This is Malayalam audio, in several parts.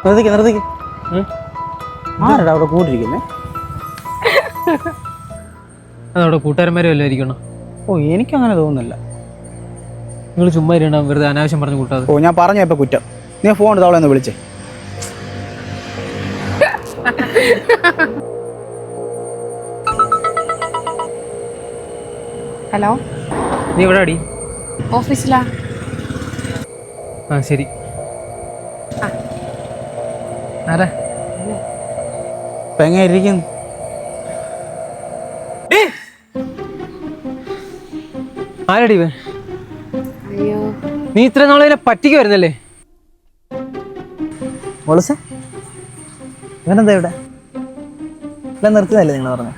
നിർത്തിക്ക് ആരടാ അവിടെ കൂട്ടിരിക്കുന്നേ? അതവിടെ കൂട്ടുകാരന്മാരും വല്ലതും ഇരിക്കണം. ഓ എനിക്കങ്ങനെ തോന്നുന്നില്ല. നിങ്ങൾ ചുമ്മാ ഇരുന്നാ വെറുതെ അനാവശ്യം പറഞ്ഞ് കൂട്ടാതെ. ഓ ഞാൻ പറഞ്ഞ ഇപ്പൊ കുറ്റം. നീ ഫോൺ എടുത്ത് അവളെ ഒന്ന് വിളിച്ചേ. ഹലോ, നീ എവിടെ അടി? ഓഫീസിലാ. ആ ശരി. ആരാ? ഇപ്പൊ എങ്ങനെ ഇരിക്കുന്നു? ആരടി ഇവൻ? അയ്യോ, നീ ഇത്ര നാളെ പറ്റിക്ക് വരുന്നല്ലേ? മോളസേ ഇവനെന്താ ഇവിടെ? എല്ലാം നിർത്തുന്നല്ലേ നിങ്ങൾ പറഞ്ഞു?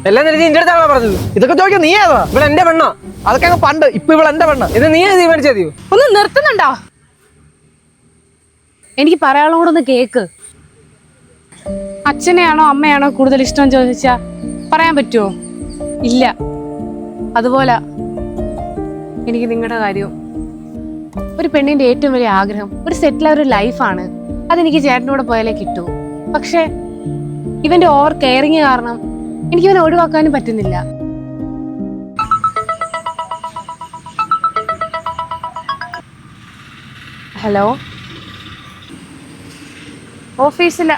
എല്ലാം നിനക്ക് എന്റെ അടുത്താണോ പറഞ്ഞത്? ഇതൊക്കെ ചോദിക്കാൻ നീ ഏതാ? ഇവിടെ എന്റെ പെണ്ണ. അതൊക്കെ അങ്ങ് പണ്ട്. ഇപ്പൊ ഇവിടെ എന്റെ പെണ്ണ. ഇത് നീ തീരുമാനിച്ചാ മതിയോ? ഒന്ന് നിർത്തുന്നുണ്ടോ? എനിക്ക് പറയാനുള്ള കൂടെ ഒന്ന് കേക്ക്. അച്ഛനെയാണോ അമ്മയാണോ കൂടുതൽ ഇഷ്ടം ചോദിച്ചാ പറയാൻ പറ്റുമോ? ഇല്ല. അതുപോലെ എനിക്ക് നിങ്ങളുടെ കാര്യവും. ഒരു പെണ്ണിന്റെ ഏറ്റവും വലിയ ആഗ്രഹം ഒരു സെറ്റിൽ ഒരു ലൈഫാണ്. അതെനിക്ക് ചേട്ടൻ്റെ കൂടെ പോയാലേ കിട്ടൂ. പക്ഷെ ഇവന്റെ ഓവർ കെയറിങ് കാരണം എനിക്ക് ഇവനെ ഒഴിവാക്കാനും പറ്റുന്നില്ല. ഹലോ, ഓഫീസില